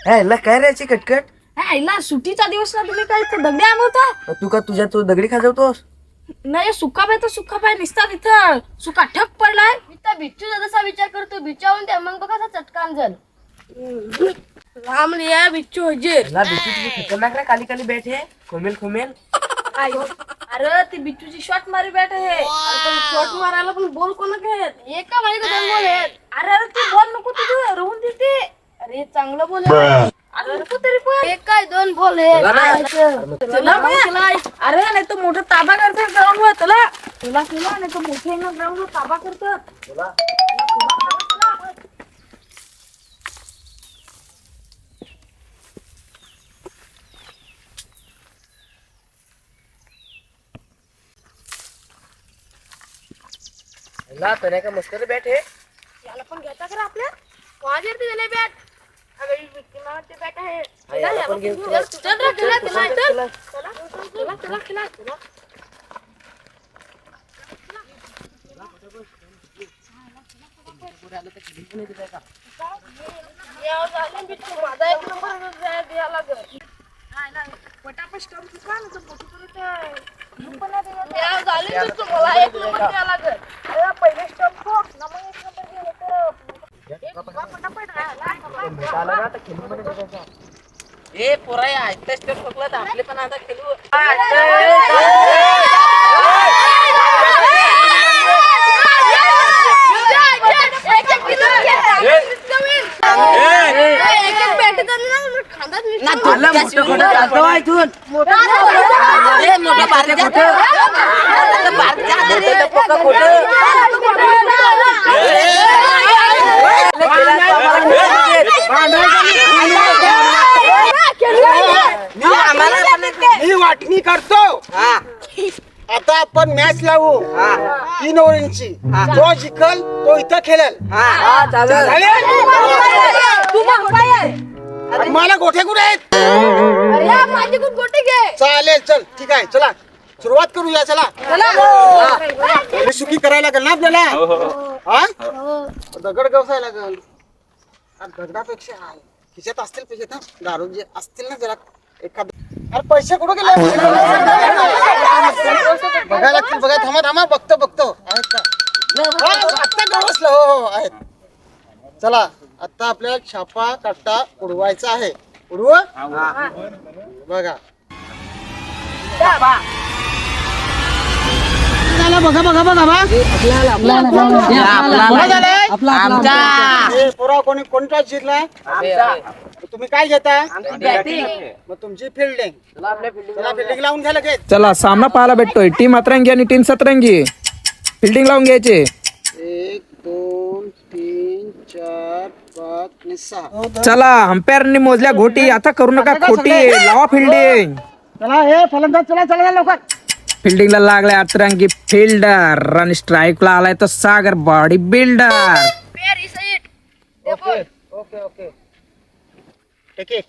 ह्याला काय राहायची कटकट? आईला सुट्टीचा दिवस ना, तुम्ही काय इथं दगडी आणवता? तू का तू दगडी खाजवतोस? नाही, सुका पाय तर सुका पाय निसता तिथं सुका ठक पडलाय. मी तर बिच्छूचा जसा विचार करतो, बिच्छावून द्या मग बघा चटकान जल. राम लिया बिच्छू हजीर. ना बिच्छू तुझी खतरनाक रे, काली काली बैठ है, खोमेल. अरे ती बिच्छूची शॉट मारी बॅट आहे. शॉट मारायला पण बॉल कोण घेत? एका मागे दोन बोल आहेत. अरे ती बॉल नको तुझं राहून देते. अरे चांगलं बोल आहे. अरे नको तरी पण. एक काय दोन बोल आहेत. चला मग. अरे नाही तर मोठं ताबा करतात ग्राउंड वर. तुला नाही तर मोठे ग्राउंड वर ताबा करतात. ला तने का मस्त बैठ है. याला पण घेता का रे आपल्या? वाजर ते दिले बॅट. अरे विक्की मारते बॅट आहे. याला पण घेऊ. चल रे, खेळा. यावर झाले बिच्छू, माझा एक नंबर द्यायला लागल. पटापट स्टंप चुका ना तर मोठं करत यावर झाले बिच्छू, मला एक नंबर द्यायला लागल. अरे पहिले स्टंप ठोक ना मग एक नंबर घे. पटापट राहा. ए पोराय ऐकता स्टेप ठोकला तर आपले पण आता खेळू. मी वाटणी करतो. आता आपण मॅच लावू 3 ओव्हरची. जो जिंकल तो इथं खेळेल. आणि मला गोठे कुठे आहेत? माझे खूप गोटे घे. चालेल, चल ठीक आहे. चला सुरुवात करूया. चला थोडी सुकी करायला लागेल ना आपल्याला. हा दगड गवसायला लागेल. दगडापेक्षा खिशात असतील पैसे ना, दारू जे असतील ना जरा एखाद. अरे पैसे कुठे गेले? बघायला लागतील. बघा, थांबा बघतो आहेत का? आत्ता गवसलं. हो आहेत. चला आता आपल्याला छापा कट्टा उडवायचा आहे. उडवू बघा. पोरा कोणता जिंकलाय? तुम्ही काय घेता? मग तुमची फिल्डिंग. चला फिल्डिंग लावून घ्या लगेच. चला सामना पाहायला भेटतोय. टीम अतरंगी आणि टीम सतरंगी. फिल्डिंग लावून घ्यायचे. 1 2 3 4 5 आणि 6. चला अंपायरनी मोजल्या घोटी. आता करू नका खोटी. लावा फिल्डिंग. चला हे फलंदाज चला लवकर. फिल्डिंगला लागलाय अतरंगी फिल्डर आणि स्ट्राईकला आलाय तो सागर बॉडी बिल्डर. Okay ticket.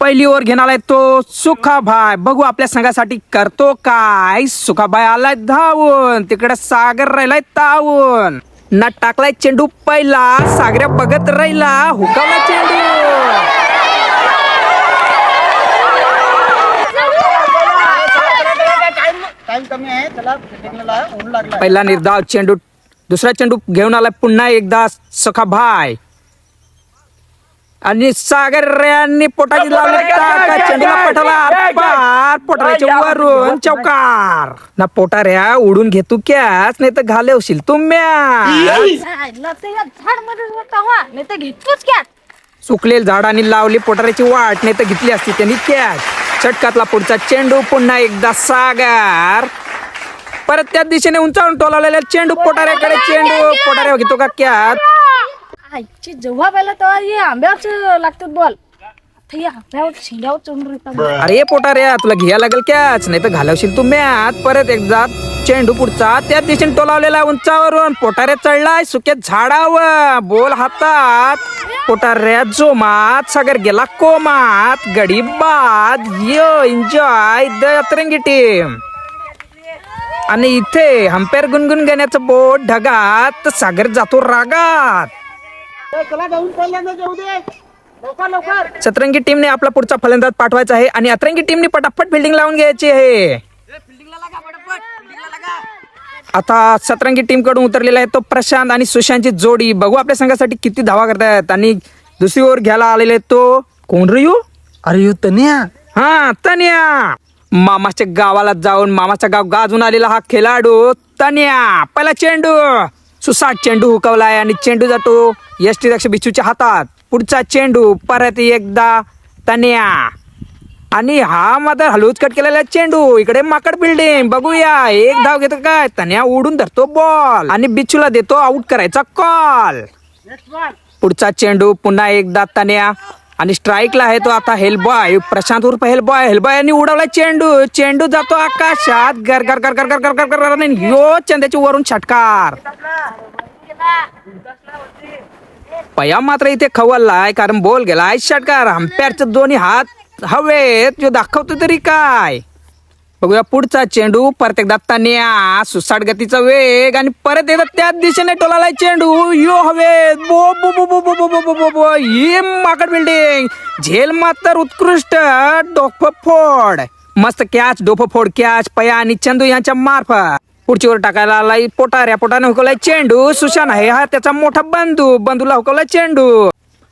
पहिली ओव्हर घेणार आहे तो सुखाभाई. बघू आपल्या संघासाठी करतो काय. सुखाभाई आलाय धावून. तिकडे सागर राहिलाय तावून. ना टाकलाय चेंडू पहिला. सागऱ्या बघत राहिला. हुकावला चेंडू. टाइम कमी आहे. चला फिल्डिंगला ऊन लागला. पहिला निर्धाव चेंडू. दुसरा चेंडू घेऊन आलाय पुन्हा एकदा सुखाभाई. आणि सागर यांनी पोटाची लावली. चेंडूला पटाला पोटाऱ्याच्या वरून चौकार. ना पोटाऱ्या उडून घेतू कॅच नाही तर घालवशील तुम्ही. झाड मध्ये नाही तर घेतोच कॅच. सुकलेल झाडांनी लावली पोटाऱ्याची वाट नाही तर घेतली असती त्यांनी कॅच. षटकातला पुढचा चेंडू. पुन्हा एकदा सागर. परत त्या दिशेने उंचावून टोलावलेला चेंडू पोटाऱ्याकडे. चेंडू पोटाऱ्या घेतो का कॅच. आईची जेव्हा पहिला तेव्हा हे आंब्याच लागतात बॉल. आंब्यावर शेंड्यावर चढून येतात. अरे पोटाऱ्या तुला घ्यायला लागेल कॅच नाही तर घालवशील तू मॅच. परत एकदा चेंडू पुढचा त्या दिशेने टोलावलेला उंचावरून. पोटाऱ्या चढलाय सुक्या झाडावर. बॉल हातात. पोटाऱ्या जोमात. सागर गेला कोमात. गडी बाद. यो एन्जॉय द अतरंगी टीम. आणि इथे अंपायर गुणगुण गाण्याचं बोट ढगात. सागर जातो रागात. चला जाऊन पहिल्यांदा जाऊ दे. सतरंगी टीमने आपला पुढचा फलंदाज पाठवायचा आहे आणि अतरंगी टीमने पटापट फिल्डिंग लावून घ्यायची आहे. आता सतरंगी टीम कडून उतरलेला आहे तो प्रशांत आणि सुशांतची जोडी. बघू आपल्या संघासाठी किती धावा करतायत. आणि दुसरी ओव्हर घ्यायला आलेले तो कोण रे यो? अरे यो तन्या. हा तन्या. मामाच्या गावाला जाऊन मामाचा गाव गाजून आलेला हा खेळाडू तन्या. पहिला चेंडू सुसाट चेंडू हुकवलाय आणि चेंडू जातो यष्टी दक्ष बिच्छूच्या हातात. पुढचा चेंडू परत एकदा तन्या आणि हा मात्र हलूच कट केलेला चेंडू. इकडे माकड बिल्डिंग. बघूया एक धाव घेतो काय. तन्या उडून धरतो बॉल आणि बिच्छूला देतो आउट करायचा कॉल. पुढचा चेंडू पुन्हा एकदा तन्या आणि स्ट्राईकला आहे तो आता हेलबॉय प्रशांत उर्फ हेलबॉय. हेलबॉय यांनी उडवला चेंडू. चेंडू जातो आकाशात. गर गर गर गर गर गर गर गर गर यो चंद्याची वरून षटकार. पया मात्र इथे खवललाय कारण बॉल गेलाय षटकार. अंपायरचे दोन्ही हात हवेत. यो दाखवतो तरी काय. बघूया पुढचा चेंडू परत एकदा तन्या. सुसाट गतीचा वेग आणि परत एकदा त्याच दिशेने टोलालाय चेंडू. यो हवेत. बो बो बो बो बो बो बो बो बो ही माकड बिल्डिंग. झेल मात्र उत्कृष्ट डोफोड. मस्त कॅच डोफोड कॅच पया आणि चंदू यांच्या मार्फत. पुढची वर टाकायला आलाय पोटाने हुकवलाय चेंडू. सुशांत आहे हा त्याचा मोठा बंधूला हुकवलाय चेंडू.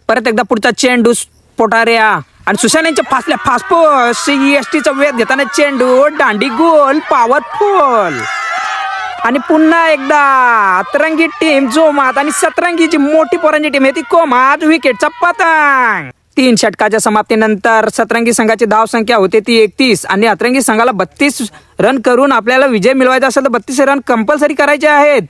परत एकदा पुढचा चेंडू पोटाऱ्या आणि सुशांत यांच्या फासल्या फासपोस एसटीचा वेध घेताना चेंडू दांडी गोल पॉवरफुल. आणि पुन्हा एकदा अतरंगी टीम जोमात आणि सतरंगीची मोठी पोरांची टीम आहे ती कोमात. विकेटचा पतंग. 3 षटकाच्या समाप्तीनंतर सतरंगी संघाची धाव संख्या होते ती 31 आणि अतरंगी संघाला 32 रन करून आपल्याला विजय मिळवायचा असेल तर 32 रन कंपल्सरी करायचे आहेत.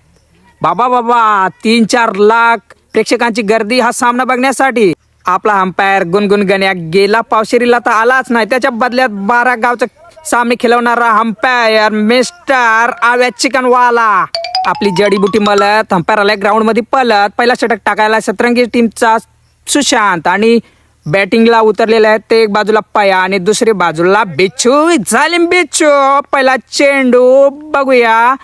बाबा 3-4 लाख प्रेक्षकांची गर्दी हा सामना बघण्यासाठी. आपला अंपायर गुणगुण गण्या गेला पावशेरीला तर आलाच नाही. त्याच्या बदल्यात 12 गावचे सामने खेळवणारा अंपायर मिस्टर आव्या चिकनवाला आपली जडीबुटी मलत अंपायर आलाय ग्राउंड मध्ये पलत. पहिला षटक टाकायला सतरंगी टीमचा सुशांत आणि बॅटिंगला उतरलेले आहेत ते एक बाजूला पया आणि दुसरी बाजूला बिच्छू. झालीम बिच्छू. पहिला चेंडू बघूया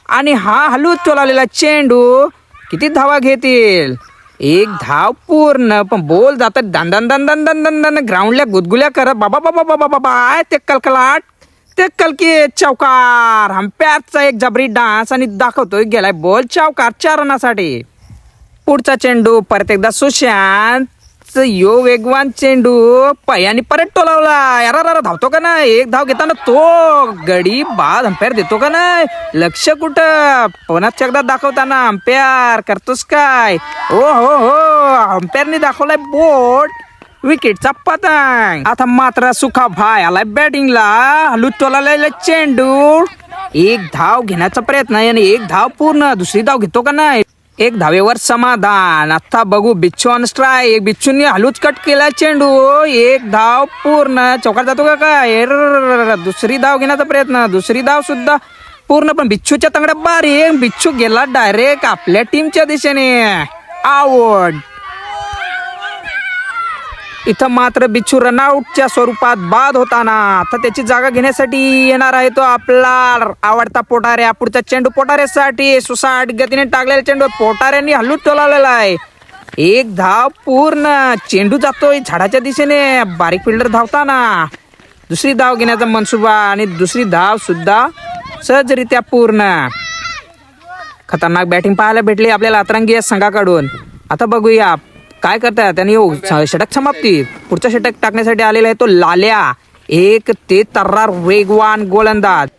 आणि हा हलूच टोलावलेला चेंडू किती धावा घेतील. 1 धाव पूर्ण पण बॉल जातात दन दन दन दन दन दन दन ग्राउंडला गुदगुल्या करत. बाबा बाबा बाबा बाबा ते कलकलाट ते कलकी चौकार. अंपायरचा एक जबरी डान्स आणि दाखवतोय गेलाय बॉल चौकार 4 रनासाठी. पुढचा चेंडू परत एकदा सुशांत. यो वेगवान चेंडू पयानी परत टोलावला. यार धावतो का नाही. 1 धाव घेताना तो गडी बाद अंपायर देतो का नाही. लक्ष कुठं पुन्हा एकदा दाखवताना अंपायर करतोस काय. ओ हो अंपायरने दाखवलाय बोट विकेटचा पतंग. आता मात्र सुखा भाई आलाय बॅटिंगला. हलू टोलावलेला चेंडू. 1 धाव घेण्याचा प्रयत्न आणि 1 धाव पूर्ण. दुसरी धाव घेतो का नाही. 1 धावेवर समाधान. आता बघू बिच्छू ऑन स्ट्राईक. बिच्छूंनी हलूच कट केला चेंडू. 1 धाव पूर्ण. चौकार जातो का काय. दुसरी धाव घेण्याचा प्रयत्न. दुसरी धाव सुद्धा पूर्ण पण बिच्छूच्या तंगड्या बारीक. बिच्छू गेला डायरेक्ट आपल्या टीमच्या दिशेने. आउट. इथं मात्र बिच्छू रनआउटच्या स्वरूपात बाद होताना. आता त्याची जागा घेण्यासाठी येणार आहे तो आपला आवडता पोटाऱ्या. पुढचा चेंडू पोटाऱ्यासाठी. सुसाट गतीने टाकलेला चेंडू पोटाऱ्यांनी हलूच टोलावलेला आहे. 1 धाव पूर्ण. चेंडू जातोय झाडाच्या दिशेने. बारीक फिल्डर धावताना. दुसरी धाव घेण्याचा मनसुबा आणि दुसरी धाव सुद्धा सहजरित्या पूर्ण. खतरनाक बॅटिंग पाहायला भेटली आपल्याला अतरंगी संघाकडून. आता बघूया काय करतात त्यांनी. षटक समाप्ती. पुढचा षटक टाकण्यासाठी आलेला आहे तो लाल्या. 1 ते तर्रार वेगवान गोलंदाज.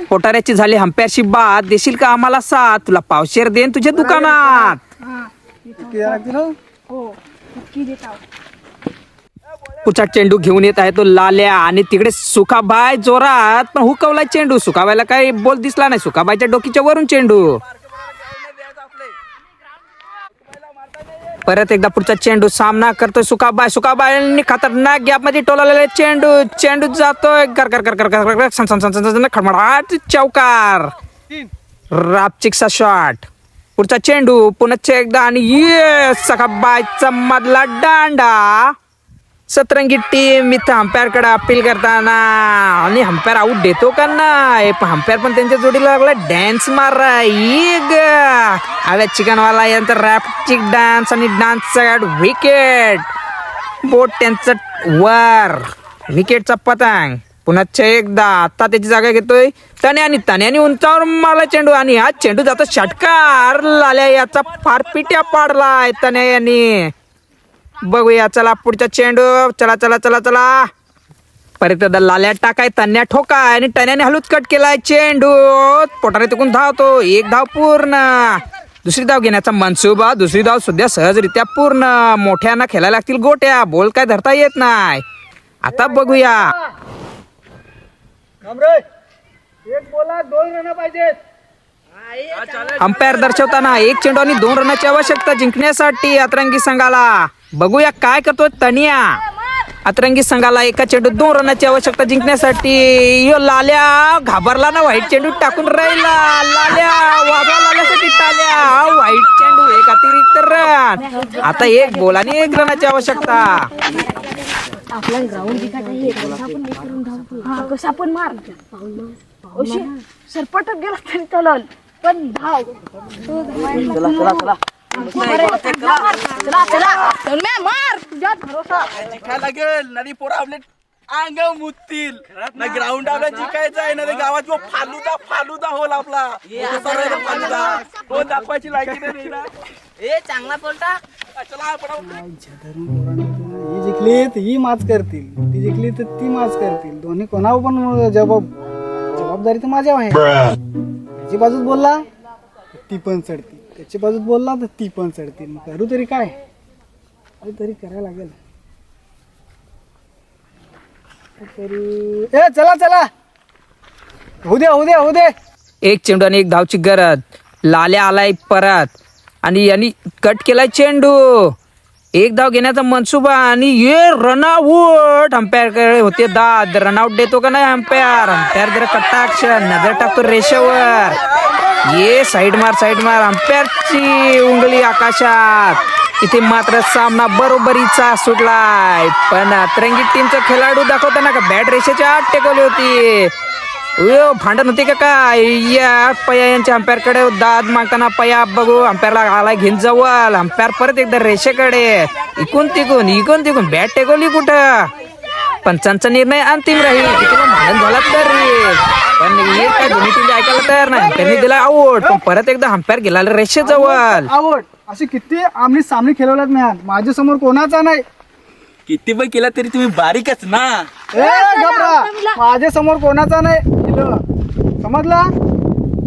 पोटाऱ्याची झाली अंपायरशी बाद. देशील का आम्हाला साथ. तुला पावशेर देन तुझ्या दुकानात. पुढचा चेंडू घेऊन येत आहे तो लाल्या आणि तिकडे सुखाबाई जोरात पण हुकवला चेंडू. सुखाबाईला काही बॉल दिसला नाही. सुखाबाईच्या डोकीच्या वरून चेंडू. परत एकदा पुढचा चेंडू सामना करतोय सुखाबाई. सुखाबाईंनी खतरनाक गॅप मध्ये टोलावलेला चेंडू. चेंडू जातोय कर कर कर कर कर कर सन सन सन सन खडमडाट चौकार. रापचिकचा शॉट. पुढचा चेंडू पुन्हा एकदा आणि ये सुखाबाईचा मधला दांडा. सतरंगी टीम इथं अंपायर कडे अपील करताना आणि अंपायर आउट देतो का नाही. अंपायर पण त्यांच्या जोडीला लागला डॅन्स माराय. अरे चिकनवाला यांचा रॅप्टिक डान्स आणि डान्स विकेट बोट त्यांचं वर विकेटचा पतंग पुन्हा एकदा आता त्याची जागा घेतोय तण्याने उंचावर मारला चेंडू आणि हा चेंडू जातो षटकार लाल्या याचा फार पिट्या पाडलाय तण्या यांनी. बघूया चला पुढचा चेंडू. चला चला चला चला परत लाल्या टाकाय तन्या ठोकाय आणि टण्याने हलूच कट केलाय चेंडू. पोटारे तिकून धावतो. एक धाव पूर्ण. दुसरी धाव घेण्याचा मनसुबा. दुसरी धाव सुद्धा सहजरित्या पूर्ण. मोठ्यांना खेळायला लागतील गोट्या. बॉल काय धरता येत नाही. आता बघूया एक बोला 2 रन पाहिजेत. अंपायर दर्शवताना 1 चेंडू आणि 2 रनाची आवश्यकता जिंकण्यासाठी अतरंगी संघाला. बघूया काय करतो तनिया. अतरंगी संघाला 1 चेंडू 2 रनाची आवश्यकता जिंकण्यासाठी. यो लाल्या घाबरला ना. व्हाईट चेंडू टाकून राहिला. लाल्या वाजवा लाल्यासाठी टाल्या. व्हाईट चेंडू 1 अतिरिक्त रन. आता 1 बॉल आणि 1 रनाची आवश्यकता. आपला ग्राउंड कसा पण मार सरपटत गेला तरी चालल पण धाव. मार तुझ्या भरोसा जिंकायला लागेल नदी पोरा आपले अंग मुततील ना. ग्राउंड आपल्या जिंकायचं आहे ना. गावात जो फालुदा होल आपला फालुदा तो दाखवायची लायकी नाही ना. चांगला बोलता. ही जिंकली तर ही माच करतील, ती जिंकली तर ती माच करतील. दोन्ही कोणावर पण जबाबदारी तर माझ्यावर आहे. त्याची बाजूच बोलला तर ती पण चढतील, त्याची बाजूच बोलला तर ती पण चढतील. मग करू तरी काय, तरी करायला लागेल. ए चला चला होऊ दे. 1 चेंडू आणि 1 धावची गरज. लाल्या आलाय परत आणि यांनी कट केलाय चेंडू. 1 धाव घेण्याचा मनसुबा आणि ये रनआउट. अंपायर कडे होते दाद. रनआउट देतो का नाही अंपायर. अंपायर जरा कटाक्ष नजर टाकतो रेषेवर. ये साईड मार. अंपायरची उंगली आकाशात. इथे मात्र सामना बरोबरीचा सुटलाय. पण अतरंगी टीमचा खेळाडू दाखवताना का बॅट रेषेच्या आत टेकवली होती. भांडण होते का काय. या पया यांच्या अंपायर कडे दाद मागताना पया बघू अंपायरला आला घेऊन जवळ. अंपायर परत एकदा रेषेकडे. इकून तिकून बॅट टेकवली कुठं. पंचांचा निर्णय अंतिम राहील. भांडण झाला तरी पण हे काय दोन्ही टीम ऐकायला तयार नाही. त्यांनी दिला आउट. पण परत एकदा अंपायर गेला रेषेजवळ. आउट. अशी किती आमने सामने खेळवल्यात मी आज. माझ्या समोर कोणाचा नाही. किती पण केला तरी तुम्ही बारीकच ना. ए घबरा, माझ्या समोर कोणाचा नाही. समजला.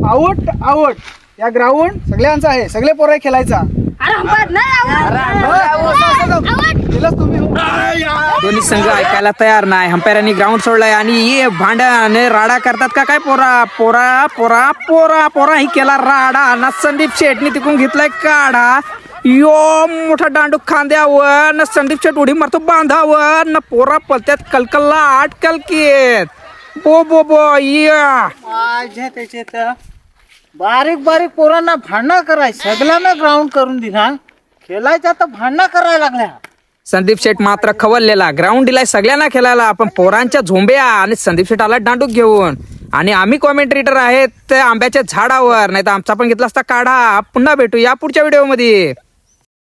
आउट. या ग्राउंड सगळ्यांचा आहे. सगळे पोरं खेळायचा. दोन्ही संघ ऐकायला तयार नाही. अंपायरांनी ग्राउंड सोडलाय आणि हे भांडण राडा करतात का काय. पोरा ही केला राडा ना. संदीप शेटनी तिकून घेतलाय काढा. यो मोठा दांडू खांद्यावर ना. संदीप शेट उडी मारतो बांधावर ना. पोरा पलत्यात कलकलला कलकीत. बो या त्याच्यात बारीक पोरांना भांडणं कराय. सगळ्यांना ग्राउंड करून दिला. खेळायचा तर भांडणं करायला लागल्या. संदीप शेट मात्र खवललेला. ग्राउंड दिलाय सगळ्यांना खेळायला. पण पोरांच्या झोंब्या आणि संदीप शेट आला दांडूक घेऊन. आणि आम्ही कॉमेंट्रेटर आहेत आंब्याच्या झाडावर. नाही तर आमचा पण घेतला असता काढा. पुन्हा भेटू या पुढच्या व्हिडिओ मध्ये.